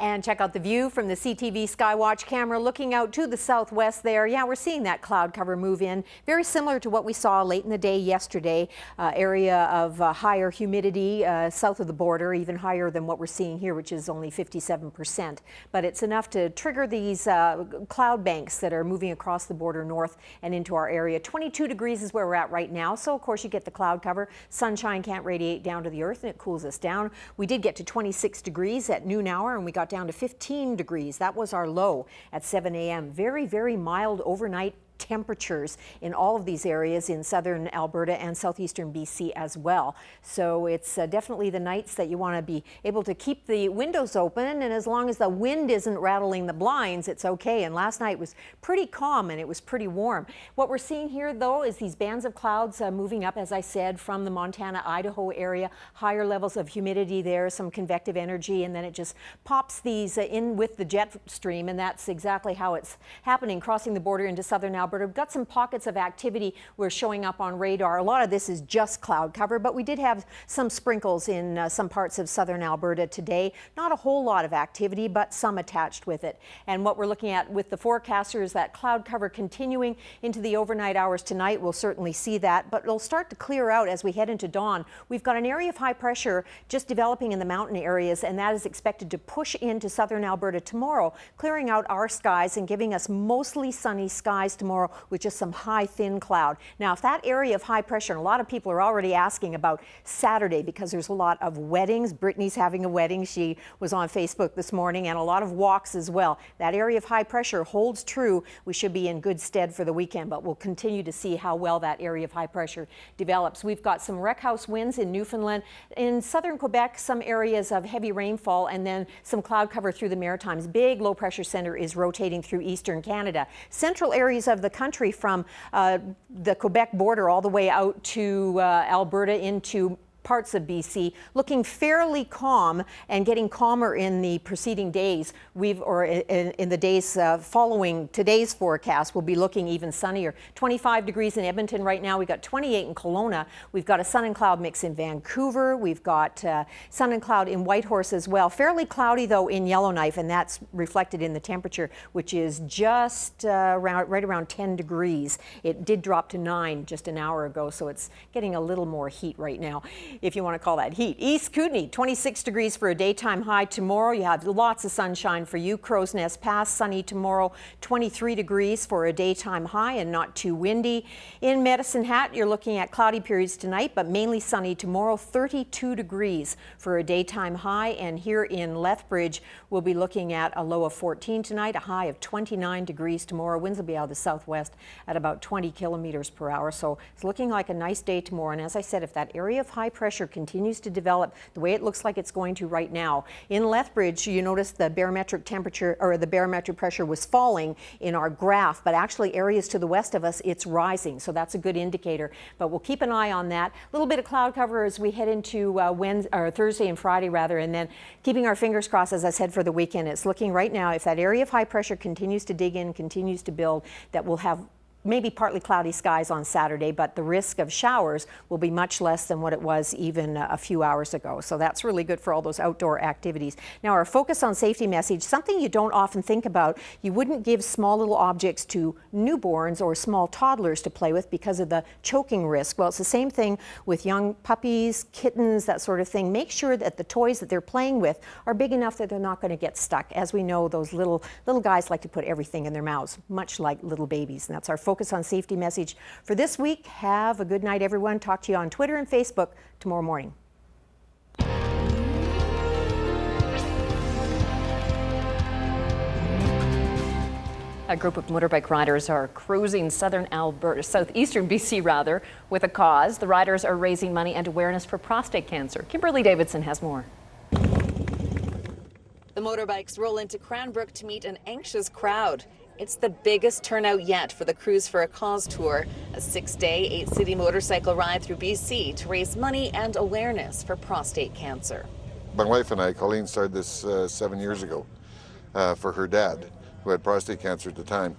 And check out the view from the CTV Skywatch camera looking out to the southwest there. Yeah, we're seeing that cloud cover move in. Very similar to what we saw late in the day yesterday. Area of higher humidity south of the border, even higher than what we're seeing here, which is only 57%. But it's enough to trigger these cloud banks that are moving across the border north and into our area. 22 degrees is where we're at right now. So, of course, you get the cloud cover. Sunshine can't radiate down to the earth, and it cools us down. We did get to 26 degrees at noon hour, and we got down to 15 degrees. That was our low at 7 a.m. Very, very mild overnight temperatures in all of these areas in southern Alberta and southeastern BC as well. So it's definitely the nights that you want to be able to keep the windows open, and as long as the wind isn't rattling the blinds, it's okay. And last night was pretty calm and it was pretty warm. What we're seeing here though is these bands of clouds moving up, as I said, from the Montana-Idaho area, higher levels of humidity there, some convective energy, and then it just pops these in with the jet stream, and that's exactly how it's happening, crossing the border into southern Alberta. We've got some pockets of activity we're showing up on radar. A lot of this is just cloud cover, but we did have some sprinkles in some parts of southern Alberta today. Not a whole lot of activity, but some attached with it. And what we're looking at with the forecaster is that cloud cover continuing into the overnight hours tonight. We'll certainly see that, but it'll start to clear out as we head into dawn. We've got an area of high pressure just developing in the mountain areas, and that is expected to push into southern Alberta tomorrow, clearing out our skies and giving us mostly sunny skies tomorrow with just some high thin cloud. Now, if that area of high pressure, and a lot of people are already asking about Saturday because there's a lot of weddings. Brittany's having a wedding. She was on Facebook this morning, and a lot of walks as well. That area of high pressure holds true. We should be in good stead for the weekend, but we'll continue to see how well that area of high pressure develops. We've got some wreck house winds in Newfoundland. In southern Quebec, some areas of heavy rainfall, and then some cloud cover through the Maritimes. Big low pressure center is rotating through eastern Canada. Central areas of the country from the Quebec border all the way out to Alberta into parts of BC, looking fairly calm and getting calmer in the preceding days. In the days following today's forecast, we'll be looking even sunnier. 25 degrees in Edmonton right now. We've got 28 in Kelowna. We've got a sun and cloud mix in Vancouver. We've got sun and cloud in Whitehorse as well. Fairly cloudy though in Yellowknife, and that's reflected in the temperature, which is just right around 10 degrees. It did drop to 9 just an hour ago, so it's getting a little more heat right now, if you want to call that heat. East Kootenay, 26 degrees for a daytime high tomorrow. You have lots of sunshine for you. Crow's Nest Pass, sunny tomorrow, 23 degrees for a daytime high and not too windy. In Medicine Hat, you're looking at cloudy periods tonight, but mainly sunny tomorrow, 32 degrees for a daytime high. And here in Lethbridge, we'll be looking at a low of 14 tonight, a high of 29 degrees tomorrow. Winds will be out of the southwest at about 20 kilometers per hour. So it's looking like a nice day tomorrow. And as I said, if that area of high pressure continues to develop the way it looks like it's going to right now. In Lethbridge, you notice the barometric temperature or the barometric pressure was falling in our graph, but actually areas to the west of us, it's rising. So that's a good indicator, but we'll keep an eye on that. A little bit of cloud cover as we head into Thursday and Friday rather, and then keeping our fingers crossed, as I said, for the weekend. It's looking right now, if that area of high pressure continues to dig in, continues to build, that we'll have maybe partly cloudy skies on Saturday, but the risk of showers will be much less than what it was even a few hours ago. So that's really good for all those outdoor activities. Now, our focus on safety message, something you don't often think about. You wouldn't give small little objects to newborns or small toddlers to play with because of the choking risk. Well, it's the same thing with young puppies, kittens, that sort of thing. Make sure that the toys that they're playing with are big enough that they're not going to get stuck. As we know, those little guys like to put everything in their mouths, much like little babies. And that's our focus on safety message for this week. Have a good night, everyone. Talk to you on Twitter and Facebook tomorrow morning. A group of motorbike riders are cruising southeastern BC rather, with a cause. The riders are raising money and awareness for prostate cancer. Kimberly Davidson has more. The motorbikes roll into Cranbrook to meet an anxious crowd. It's the biggest turnout yet for the Cruise for a Cause tour, a 6-day, 8-city motorcycle ride through BC to raise money and awareness for prostate cancer. My wife and I, Colleen, started this 7 years ago for her dad, who had prostate cancer at the time.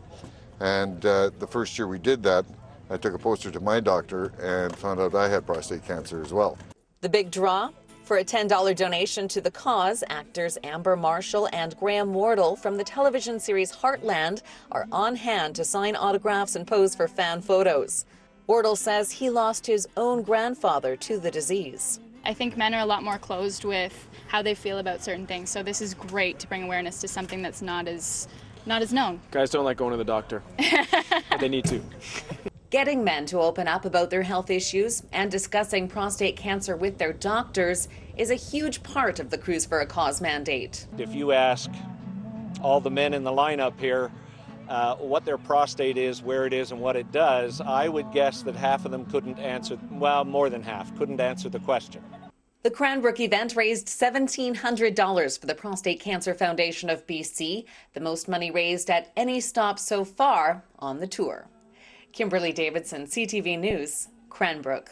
And the first year we did that, I took a poster to my doctor and found out I had prostate cancer as well. The big draw? For a $10 donation to the cause, actors Amber Marshall and Graham Wardle from the television series Heartland are on hand to sign autographs and pose for fan photos. Wardle says he lost his own grandfather to the disease. I think men are a lot more closed with how they feel about certain things, so this is great to bring awareness to something that's not as known. Guys don't like going to the doctor, but they need to. Getting men to open up about their health issues and discussing prostate cancer with their doctors is a huge part of the Cruise for a Cause mandate. If you ask all the men in the lineup here what their prostate is, where it is, and what it does, I would guess that half of them couldn't answer, well, more than half, couldn't answer the question. The Cranbrook event raised $1,700 for the Prostate Cancer Foundation of BC, the most money raised at any stop so far on the tour. Kimberly Davidson, CTV News, Cranbrook.